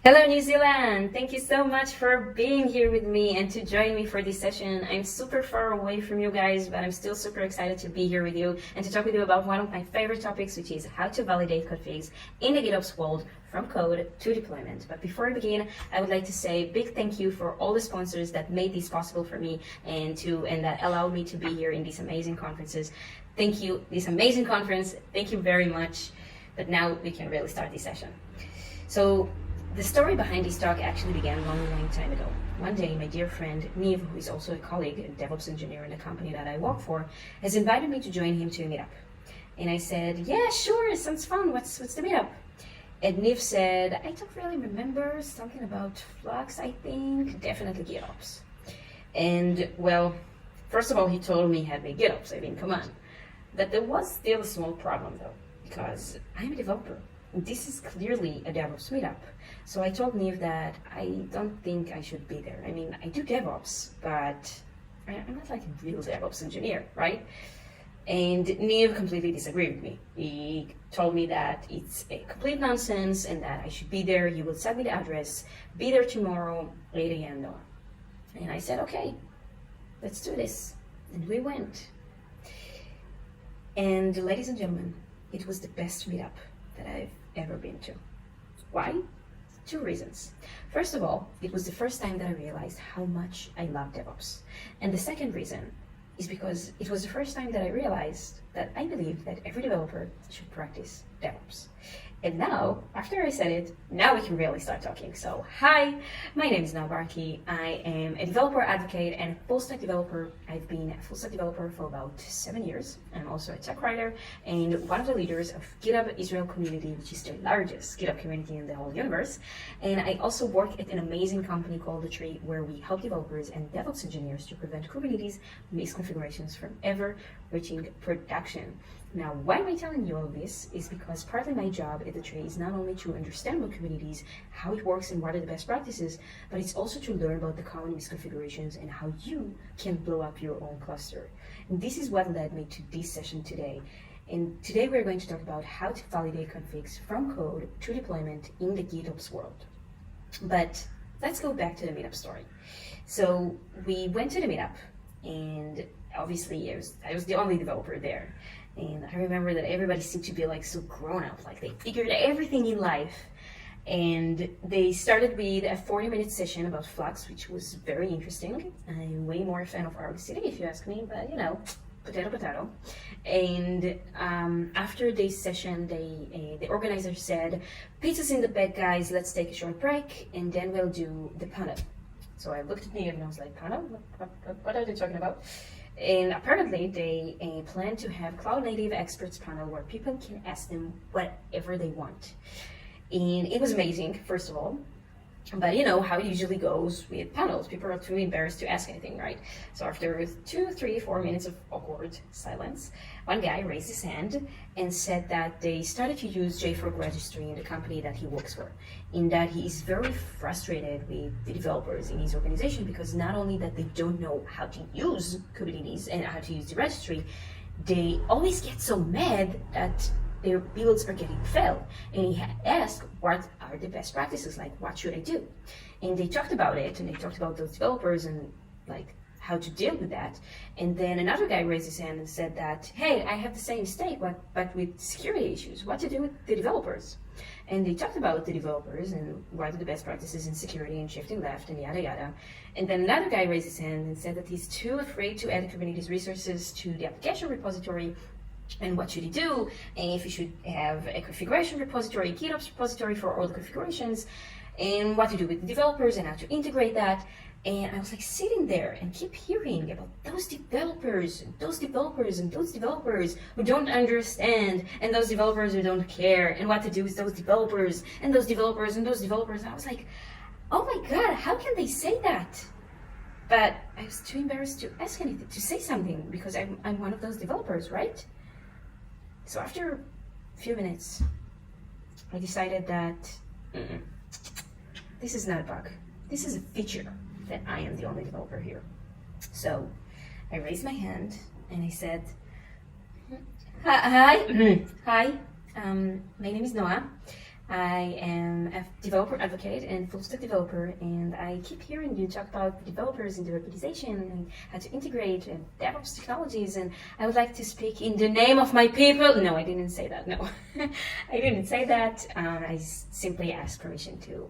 Hello New Zealand! Thank you so much for being here with me and to join me for this session. I'm super far away from you guys, but I'm still super excited to be here with you and to talk with you about one of my favorite topics, which is how to validate configs in the GitOps world from code to deployment. But before I begin, I would like to say a big thank you for all the sponsors that made this possible for me and that allowed me to be here in these amazing conferences. Thank you, this amazing conference. Thank you very much. But now we can really start this session. So the story behind this talk actually began a long time ago. One day, my dear friend, Niv, who is also a colleague, a DevOps engineer in the company that I work for, has invited me to join him to a meetup. And I said, yeah, sure, sounds fun. What's the meetup? And Niv said, I don't really remember, something about Flux, I think, definitely GitOps. And well, first of all, he told me he had made GitOps, I mean, come on. But there was still a small problem though, because I'm a developer. This is clearly a DevOps meetup. So I told Niv that I don't think I should be there. I mean, I do DevOps, but I'm not like a real DevOps engineer, right? And Niv completely disagreed with me. He told me that it's a complete nonsense and that I should be there. He will send me the address, be there tomorrow, 8 a.m. Noah. And I said, okay, let's do this. And we went. And ladies and gentlemen, it was the best meetup that I've ever been to. Why? Two reasons. First of all, it was the first time that I realized how much I love DevOps. And the second reason is because it was the first time that I realized that I believe that every developer should practice DevOps. And now, after I said it, now we can really start talking. So, hi, my name is Noaa Barki. I am a developer advocate and a full-stack developer. I've been a full-stack developer for about 7 years. I'm also a tech writer and one of the leaders of GitHub Israel community, which is the largest GitHub community in the whole universe. And I also work at an amazing company called datree, where we help developers and DevOps engineers to prevent Kubernetes misconfigurations from ever reaching production. Now, why am I telling you all this? Is because partly my job at datree is not only to understand what Kubernetes, how it works and what are the best practices, but it's also to learn about the common misconfigurations and how you can blow up your own cluster. And this is what led me to this session today. And today we're going to talk about how to validate configs from code to deployment in the GitOps world. But let's go back to the meetup story. So we went to the meetup, and obviously I was the only developer there. And I remember that everybody seemed to be like so grown up, like they figured everything in life. And they started with a 40-minute session about Flux, which was very interesting. I'm way more a fan of Argo City, if you ask me, but you know, potato. And after this session, the organizer said, pizza's in the bag, guys, let's take a short break, and then we'll do the panel. So I looked at me and I was like, panel? What are they talking about? And apparently they plan to have cloud native experts panel where people can ask them whatever they want. And it was amazing, first of all. But you know how it usually goes with panels. People are too embarrassed to ask anything, right? So after 2, 3, 4 minutes of awkward silence, one guy raised his hand and said that they started to use JFrog registry in the company that he works for, in that he is very frustrated with the developers in his organization because not only that they don't know how to use Kubernetes and how to use the registry, they always get so mad that their builds are getting failed. And he had asked, what are the best practices? Like, what should I do? And they talked about it, and they talked about those developers and like how to deal with that. And then another guy raised his hand and said that, hey, I have the same mistake, but with security issues, what to do with the developers? And they talked about the developers and what are the best practices in security and shifting left and yada yada. And then another guy raised his hand and said that he's too afraid to add Kubernetes resources to the application repository. And what should he do? And if he should have a configuration repository, a GitOps repository for all the configurations, and what to do with the developers and how to integrate that. And I was like sitting there and keep hearing about those developers who don't understand, and those developers who don't care, and what to do with those developers, and those developers, and those developers. And I was like, oh my God, how can they say that? But I was too embarrassed to ask anything, to say something, because I'm one of those developers, right? So after a few minutes, I decided that this is not a bug. This is a feature that I am the only developer here. So I raised my hand and I said, hi, my name is Noaa. I am a developer advocate and full stack developer, and I keep hearing you talk about developers in the organization and how to integrate and DevOps technologies, and I would like to speak in the name of my people. No, I didn't say that, no. I didn't say that. I simply asked permission to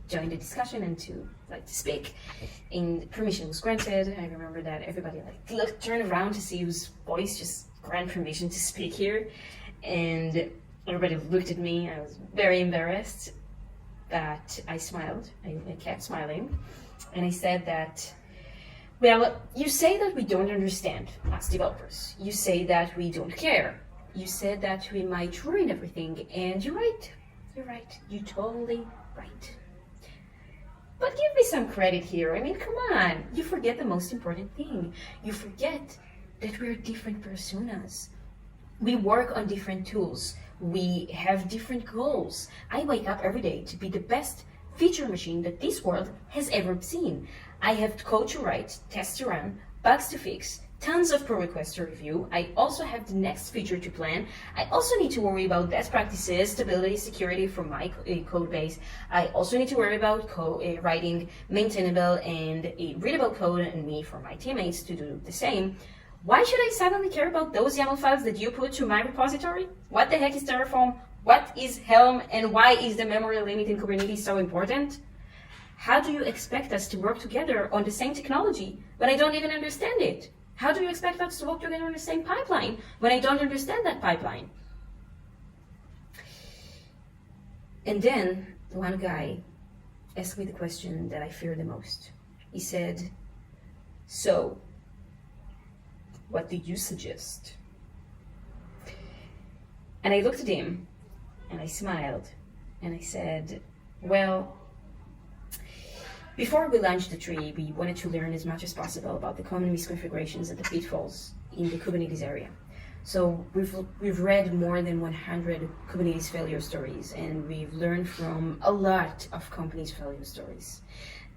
join the discussion and to speak, and permission was granted. I remember that everybody turned around to see whose voice just grant permission to speak here, and everybody looked at me. I was very embarrassed, but I smiled. I kept smiling, and I said that, well, you say that we don't understand as developers. You say that we don't care. You said that we might ruin everything, and you're right. You're right. You're totally right. But give me some credit here. I mean, come on. You forget the most important thing. You forget that we're different personas. We work on different tools. We have different goals. I wake up every day to be the best feature machine that this world has ever seen. I have code to write, tests to run, bugs to fix, tons of pull requests to review. I also have the next feature to plan. I also need to worry about best practices, stability, security for my code base. I also need to worry about writing maintainable and readable code, and me for my teammates to do the same. Why should I suddenly care about those YAML files that you put to my repository? What the heck is Terraform? What is Helm? And why is the memory limit in Kubernetes so important? How do you expect us to work together on the same technology when I don't even understand it? How do you expect us to work together on the same pipeline when I don't understand that pipeline? And then one guy asked me the question that I fear the most. He said, so, what do you suggest? And I looked at him and I smiled and I said, well, before we launched the tree, we wanted to learn as much as possible about the common misconfigurations and the pitfalls in the Kubernetes area. So we've read more than 100 Kubernetes failure stories, and we've learned from a lot of companies' failure stories.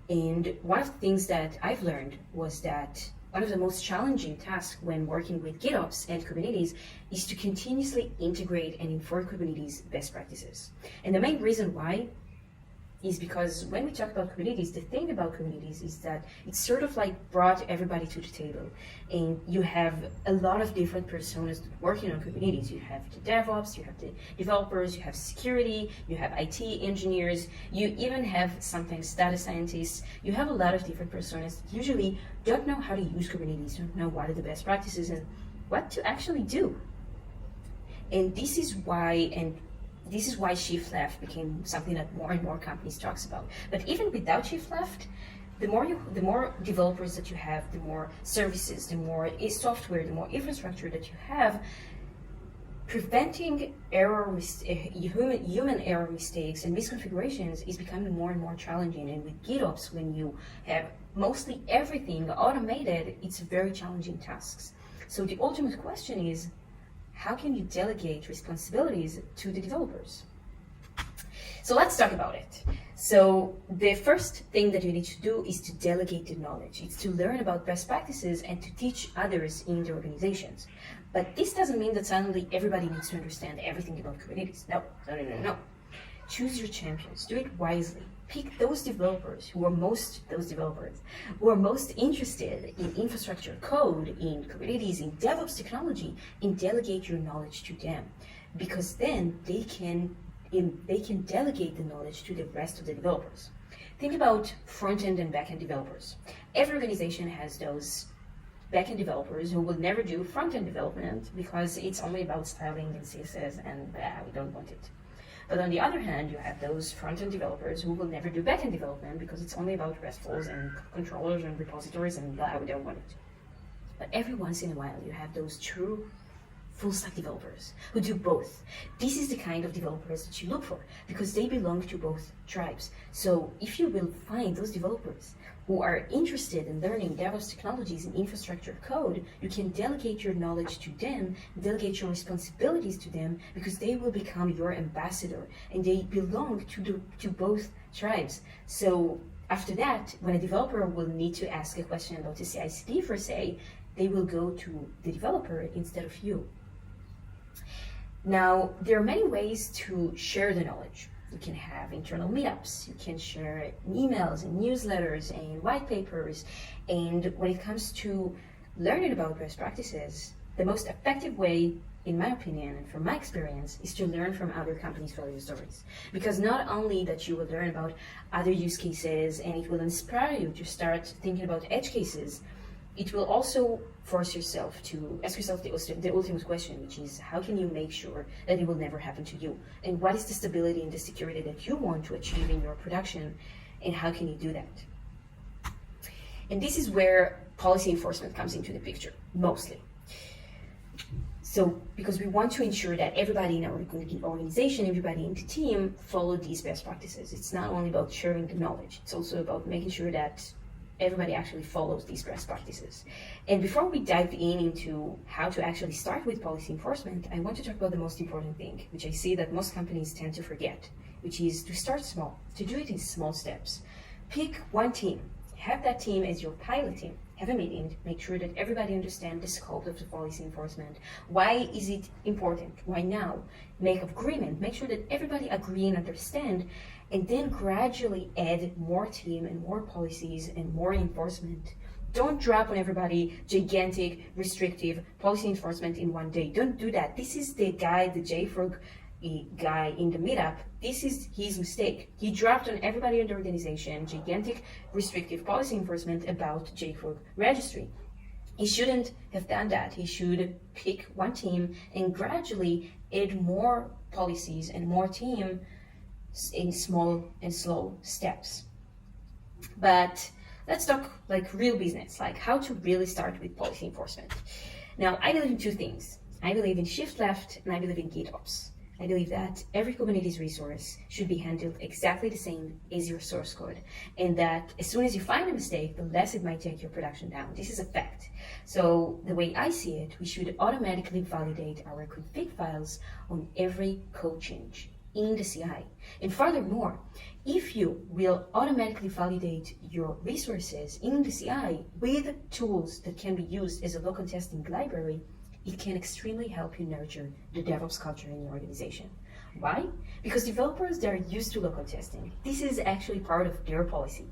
And one of the things that I've learned was that one of the most challenging tasks when working with GitOps and Kubernetes is to continuously integrate and enforce Kubernetes best practices. And the main reason why is because when we talk about Kubernetes, the thing about Kubernetes is that it's sort of brought everybody to the table. And you have a lot of different personas working on Kubernetes. You have the DevOps, you have the developers, you have security, you have IT engineers, you even have sometimes data scientists. You have a lot of different personas that usually don't know how to use Kubernetes, don't know what are the best practices and what to actually do. And this is why shift left became something that more and more companies talks about. But even without shift left, the more developers that you have, the more services, the more software, the more infrastructure that you have, preventing human error mistakes and misconfigurations is becoming more and more challenging. And with GitOps, when you have mostly everything automated, it's very challenging tasks. So the ultimate question is, how can you delegate responsibilities to the developers? So let's talk about it. So the first thing that you need to do is to delegate the knowledge. It's to learn about best practices and to teach others in the organizations. But this doesn't mean that suddenly everybody needs to understand everything about Kubernetes. No. Choose your champions. Do it wisely. Pick those developers who are most interested in infrastructure code, in Kubernetes, in DevOps technology, and delegate your knowledge to them, because then they can delegate the knowledge to the rest of the developers. Think about front-end and back-end developers. Every organization has those back-end developers who will never do front-end development because it's only about styling and CSS, and we don't want it. But on the other hand, you have those front-end developers who will never do back-end development because it's only about RESTfuls and controllers and repositories, and we don't want it. But every once in a while, you have those true full-stack developers who do both. This is the kind of developers that you look for because they belong to both tribes. So if you will find those developers who are interested in learning DevOps technologies and infrastructure code, you can delegate your knowledge to them, delegate your responsibilities to them, because they will become your ambassador and they belong to both tribes. So after that, when a developer will need to ask a question about the CI/CD for say, they will go to the developer instead of you. Now, there are many ways to share the knowledge. You can have internal meetups. You can share emails and newsletters and white papers. And when it comes to learning about best practices, the most effective way, in my opinion and from my experience, is to learn from other companies' failure stories. Because not only that you will learn about other use cases and it will inspire you to start thinking about edge cases, it will also force yourself to ask yourself the ultimate question, which is how can you make sure that it will never happen to you? And what is the stability and the security that you want to achieve in your production, and how can you do that? And this is where policy enforcement comes into the picture, mostly. So, because we want to ensure that everybody in our organization, everybody in the team follow these best practices. It's not only about sharing the knowledge, it's also about making sure that everybody actually follows these best practices. And before we dive into how to actually start with policy enforcement, I want to talk about the most important thing, which I see that most companies tend to forget, which is to start small, to do it in small steps. Pick one team, have that team as your pilot team, have a meeting, make sure that everybody understands the scope of the policy enforcement. Why is it important? Why now? Make agreement, make sure that everybody agree and understand, and then gradually add more team and more policies and more enforcement. Don't drop on everybody gigantic, restrictive policy enforcement in one day. Don't do that. This is the guy, the JFrog guy in the meetup. This is his mistake. He dropped on everybody in the organization gigantic, restrictive policy enforcement about JFrog registry. He shouldn't have done that. He should pick one team and gradually add more policies and more team in small and slow steps. But let's talk like real business, like how to really start with policy enforcement. Now, I believe in two things. I believe in shift left and I believe in GitOps. I believe that every Kubernetes resource should be handled exactly the same as your source code, and that as soon as you find a mistake, the less it might take your production down. This is a fact. So the way I see it, we should automatically validate our config files on every code change in the CI. And furthermore, if you will automatically validate your resources in the CI with tools that can be used as a local testing library, it can extremely help you nurture the DevOps culture in your organization. Why? Because developers, they're used to local testing. This is actually part of their policy.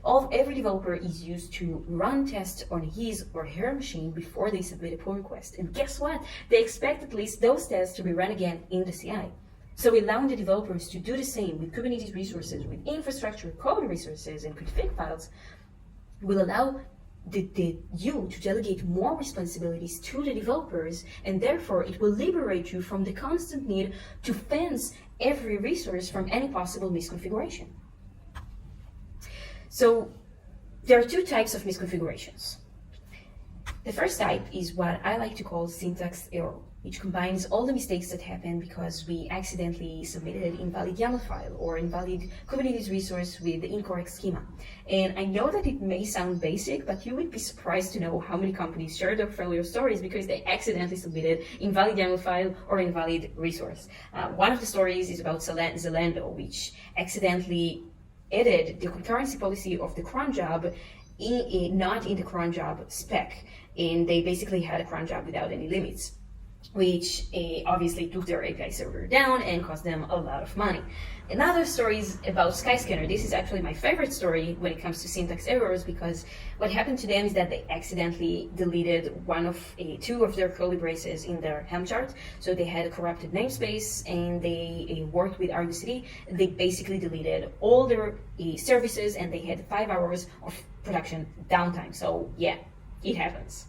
Every developer is used to run tests on his or her machine before they submit a pull request. And guess what? They expect at least those tests to be run again in the CI. So allowing the developers to do the same with Kubernetes resources, with infrastructure code resources and config files will allow you to delegate more responsibilities to the developers, and therefore it will liberate you from the constant need to fence every resource from any possible misconfiguration. So there are two types of misconfigurations. The first type is what I like to call syntax error, which combines all the mistakes that happen because we accidentally submitted an invalid YAML file or invalid Kubernetes resource with the incorrect schema. And I know that it may sound basic, but you would be surprised to know how many companies share their failure stories because they accidentally submitted invalid YAML file or invalid resource. One of the stories is about Zalando, which accidentally added the concurrency policy of the cron job not in the cron job spec, and they basically had a cron job without any limits, which obviously took their API server down and cost them a lot of money. Another story is about Skyscanner. This is actually my favorite story when it comes to syntax errors, because what happened to them is that they accidentally deleted two of their curly braces in their Helm chart. So they had a corrupted namespace and they worked with Argo CD. They basically deleted all their services and they had 5 hours of production downtime. So yeah, it happens.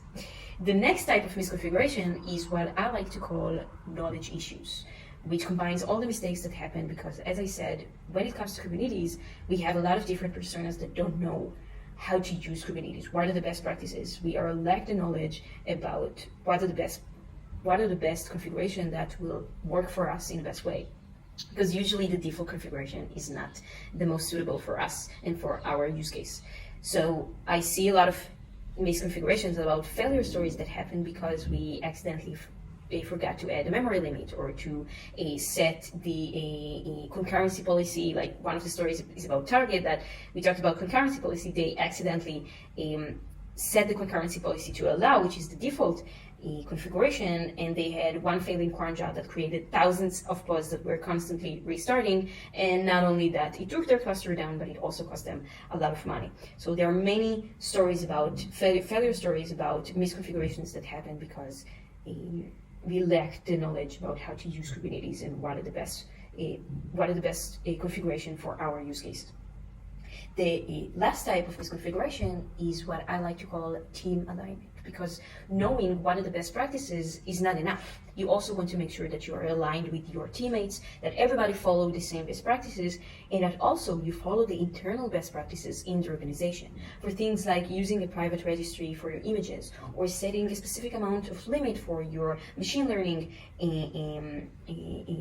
The next type of misconfiguration is what I like to call knowledge issues, which combines all the mistakes that happen because, as I said, when it comes to Kubernetes, we have a lot of different personas that don't know how to use Kubernetes. What are the best practices? We are lack the knowledge about what are the best configuration that will work for us in the best way. Because usually the default configuration is not the most suitable for us and for our use case. So I see a lot of misconfigurations about failure stories that happen because we accidentally forgot to add a memory limit or to set the concurrency policy. Like one of the stories is about Target that we talked about concurrency policy. They accidentally set the concurrency policy to allow, which is the default a configuration, and they had one failing cron job that created thousands of pods that were constantly restarting. And not only that, it took their cluster down, but it also cost them a lot of money. So there are many stories about failure stories about misconfigurations that happen because we lack the knowledge about how to use Kubernetes and what are the best configuration for our use cases. The last type of misconfiguration is what I like to call team alignment, because knowing what are the best practices is not enough. You also want to make sure that you are aligned with your teammates, that everybody follow the same best practices, and that also you follow the internal best practices in the organization. For things like using a private registry for your images, or setting a specific amount of limit for your machine learning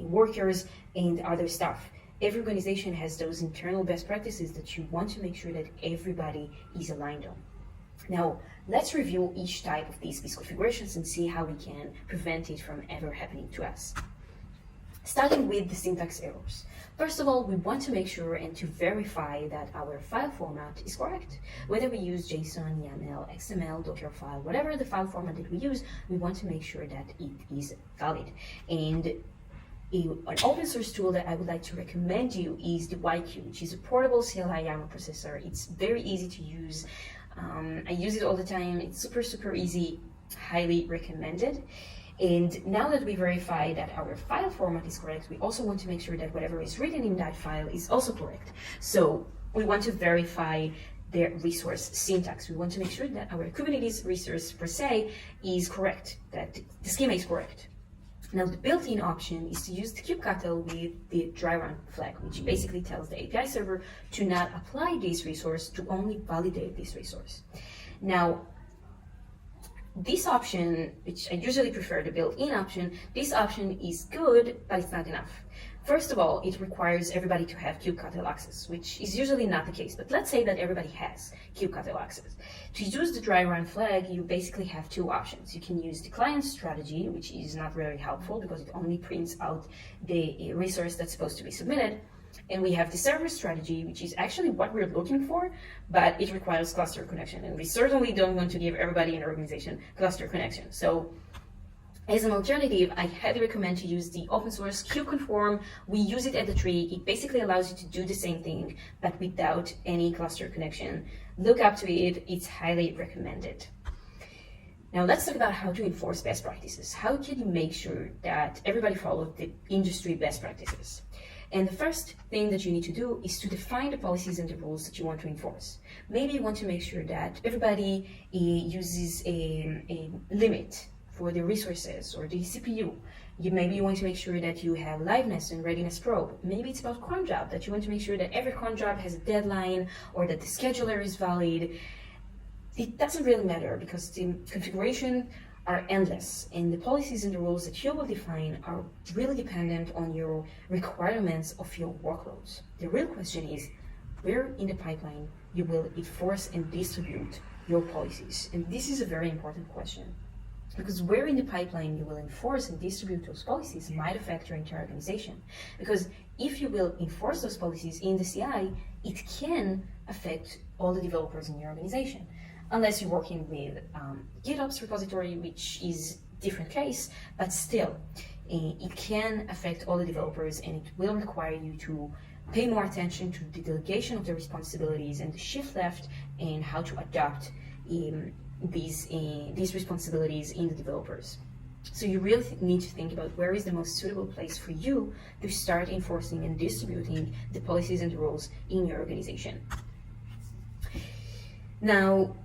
workers and other stuff. Every organization has those internal best practices that you want to make sure that everybody is aligned on. Now, let's review each type of these misconfigurations and see how we can prevent it from ever happening to us. Starting with the syntax errors. First of all, we want to make sure and to verify that our file format is correct. Whether we use JSON, YAML, XML, Dockerfile, whatever the file format that we use, we want to make sure that it is valid. And an open source tool that I would like to recommend you is the YQ, which is a portable CLI YAML processor. It's very easy to use. I use it all the time. It's super easy, highly recommended. And now that we verify that our file format is correct, we also want to make sure that whatever is written in that file is also correct. So we want to verify the resource syntax. We want to make sure that our Kubernetes resource per se is correct, that the schema is correct. Now, the built-in option is to use the kubectl with the dry run flag, which basically tells the API server to not apply this resource, to only validate this resource. Now, this option, which I usually prefer the built-in option, this option is good, but it's not enough. First of all, it requires everybody to have kubectl access, which is usually not the case, but let's say that everybody has kubectl access. To use the dry run flag, you basically have two options. You can use the client strategy, which is not very helpful because it only prints out the resource that's supposed to be submitted. And we have the server strategy, which is actually what we're looking for, but it requires cluster connection. And we certainly don't want to give everybody in our organization cluster connection. So as an alternative, I highly recommend to use the open source kubeconform. We use it at datree. It basically allows you to do the same thing, but without any cluster connection. Look up to it. It's highly recommended. Now let's talk about how to enforce best practices. How can you make sure that everybody follows the industry best practices? And the first thing that you need to do is to define the policies and the rules that you want to enforce. Maybe you want to make sure that everybody uses a limit for the resources or the CPU. Maybe you want to make sure that you have liveness and readiness probe. Maybe it's about cron job, that you want to make sure that every cron job has a deadline or that the scheduler is valid. It doesn't really matter because the configuration are endless, and the policies and the rules that you will define are really dependent on your requirements of your workloads. The real question is, where in the pipeline you will enforce and distribute your policies? And this is a very important question, because where in the pipeline you will enforce and distribute those policies might affect your entire organization. Because if you will enforce those policies in the CI, it can affect all the developers in your organization. Unless you're working with GitOps repository, which is a different case, but still, it can affect all the developers, and it will require you to pay more attention to the delegation of the responsibilities and the shift left and how to adopt these responsibilities in the developers. So you really need to think about where is the most suitable place for you to start enforcing and distributing the policies and the rules in your organization. Now,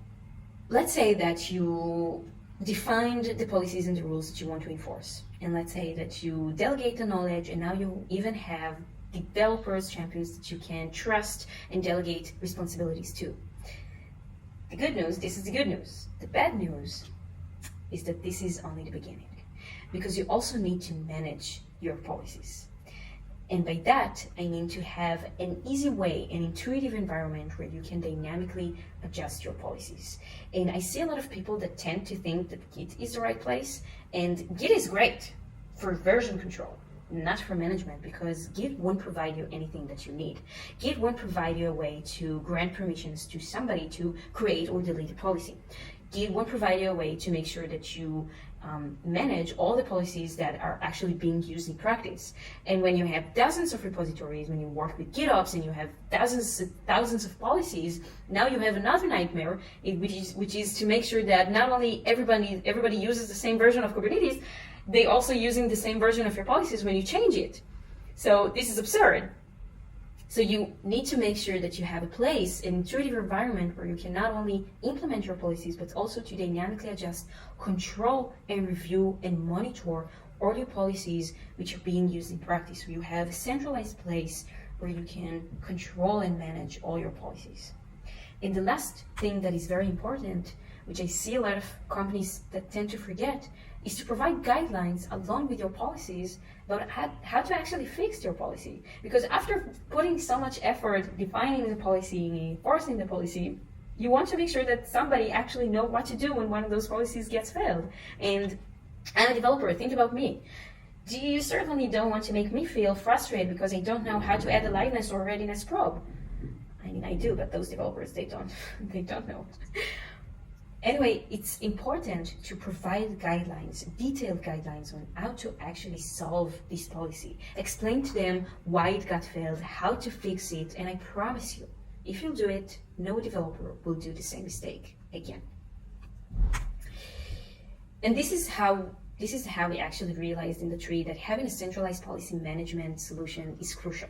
let's say that you defined the policies and the rules that you want to enforce. And let's say that you delegate the knowledge, and now you even have developers, champions that you can trust and delegate responsibilities to. The good news, this is the good news. The bad news is that this is only the beginning, because you also need to manage your policies. And by that, I mean to have an easy way, an intuitive environment where you can dynamically adjust your policies. And I see a lot of people that tend to think that Git is the right place, and Git is great for version control, not for management, because Git won't provide you anything that you need. Git won't provide you a way to grant permissions to somebody to create or delete a policy. Git won't provide you a way to make sure that you manage all the policies that are actually being used in practice. And when you have dozens of repositories, when you work with GitOps and you have thousands of policies, now you have another nightmare, which is to make sure that not only everybody uses the same version of Kubernetes, they also using the same version of your policies when you change it. So this is absurd. So you need to make sure that you have a place, an intuitive environment where you can not only implement your policies, but also to dynamically adjust, control, and review and monitor all your policies which are being used in practice. So you have a centralized place where you can control and manage all your policies. And the last thing that is very important, which I see a lot of companies that tend to forget, is to provide guidelines along with your policies about how to actually fix your policy. Because after putting so much effort defining the policy and enforcing the policy, you want to make sure that somebody actually knows what to do when one of those policies gets failed. And I'm a developer, think about me. You certainly don't want to make me feel frustrated because I don't know how to add a liveness or readiness probe. I mean, I do, but those developers, they don't know. Anyway, it's important to provide guidelines, detailed guidelines on how to actually solve this policy. Explain to them why it got failed, how to fix it, and I promise you, if you do it, no developer will do the same mistake again. And this is how we actually realized in the tree that having a centralized policy management solution is crucial.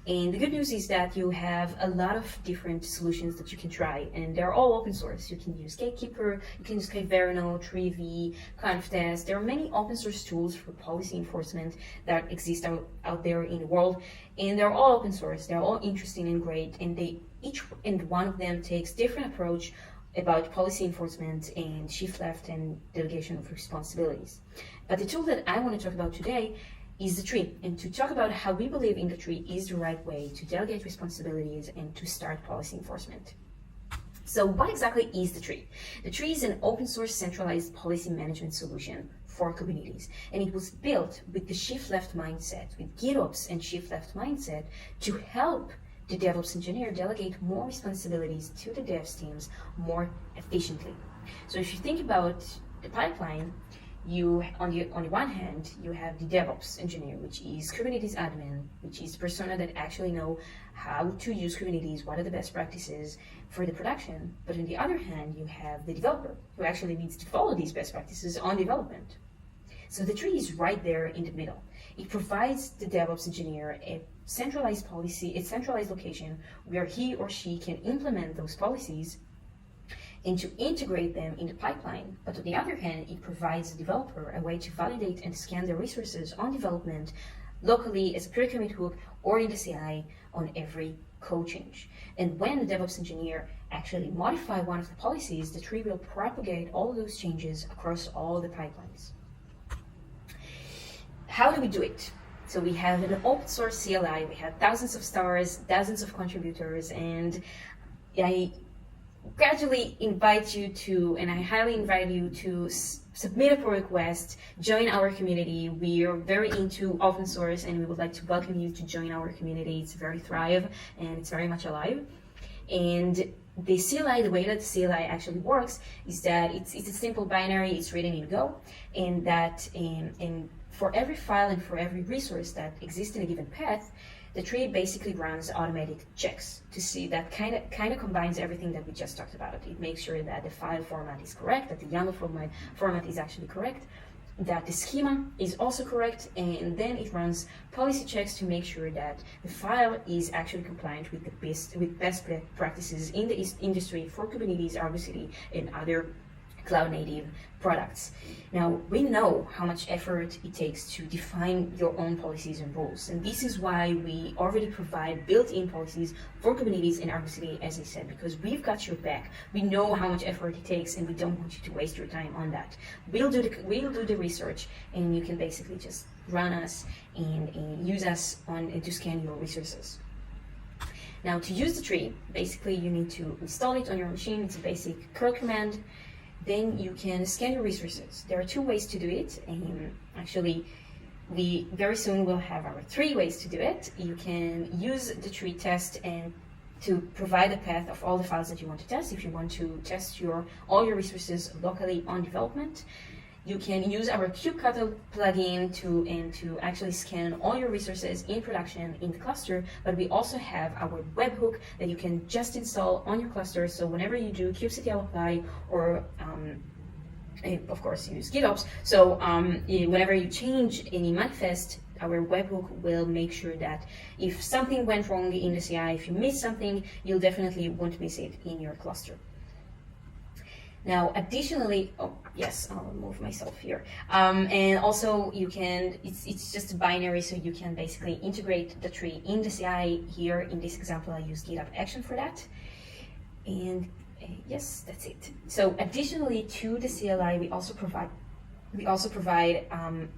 And the good news is that you have a lot of different solutions that you can try, and they're all open source. You can use Gatekeeper, you can use Kyverno, Treevee, Conftest. There are many open source tools for policy enforcement that exist out there in the world, and they're all open source. They're all interesting and great, and each and one of them takes different approach about policy enforcement and shift left and delegation of responsibilities. But the tool that I want to talk about today is the tree, and to talk about how we believe in the tree is the right way to delegate responsibilities and to start policy enforcement. So what exactly is the tree? The tree is an open source centralized policy management solution for Kubernetes, and it was built with the shift left mindset, with GitOps and shift left mindset, to help the DevOps engineer delegate more responsibilities to the devs teams more efficiently. So if you think about the pipeline, on the one hand, you have the DevOps engineer, which is Kubernetes admin, which is the persona that actually know how to use Kubernetes, what are the best practices for the production. But on the other hand, you have the developer, who actually needs to follow these best practices on development. So the tree is right there in the middle. It provides the DevOps engineer a centralized policy, a centralized location where he or she can implement those policies and to integrate them in the pipeline. But on the other hand, it provides the developer a way to validate and scan the resources on development locally as a peer commit hook or in the CI on every code change. And when the DevOps engineer actually modify one of the policies, the tree will propagate all those changes across all the pipelines. How do we do it? So we have an open source CLI, we have thousands of stars, dozens of contributors, and I gradually invite you to, and I highly invite you to submit a pull request, join our community. We are very into open source and we would like to welcome you to join our community. It's very thrive and it's very much alive. And the CLI, the way that the CLI actually works is that it's a simple binary, it's written in Go, and that and for every file and for every resource that exists in a given path, the tree basically runs automatic checks to see that kind of combines everything that we just talked about. It makes sure that the file format is correct, that the YAML format is actually correct, that the schema is also correct, and then it runs policy checks to make sure that the file is actually compliant with the best practices in the industry for Kubernetes, Argo CD, and other cloud-native products. Now, we know how much effort it takes to define your own policies and rules, and this is why we already provide built-in policies for Kubernetes and Argo CD, as I said, because we've got your back. We know how much effort it takes, and we don't want you to waste your time on that. We'll do the research, and you can basically just run us and use us to scan your resources. Now, to use the tree, basically you need to install it on your machine. It's a basic curl command. Then you can scan your resources. There are 2 ways to do it, and actually we very soon will have our 3 ways to do it. You can use the tree test and to provide a path of all the files that you want to test. If you want to test all your resources locally on development, You can use our kubectl plugin to actually scan all your resources in production in the cluster, but we also have our webhook that you can just install on your cluster. So whenever you do kubectl apply or of course use GitOps, so whenever you change any manifest, our webhook will make sure that if something went wrong in the CI, if you missed something, you'll definitely won't miss it in your cluster. Now, additionally, oh yes, I'll move myself here. And also you can, it's just a binary, so you can basically integrate the tree in the CI. Here in this example, I use GitHub Action for that. And yes, that's it. So additionally to the CLI, we also provide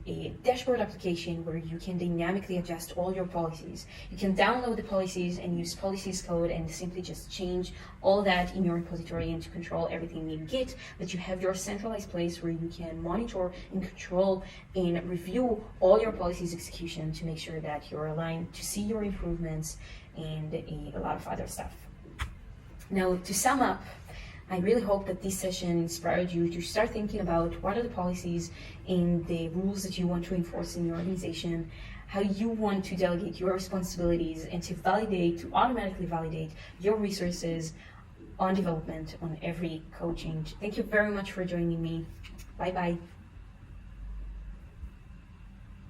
a dashboard application where you can dynamically adjust all your policies. You can download the policies and use policies code and simply just change all that in your repository and to control everything in Git, but you have your centralized place where you can monitor and control and review all your policies execution to make sure that you're aligned, to see your improvements, and a lot of other stuff. Now, to sum up, I really hope that this session inspired you to start thinking about what are the policies and the rules that you want to enforce in your organization, how you want to delegate your responsibilities, and to automatically validate your resources on development on every code change. Thank you very much for joining me. Bye-bye.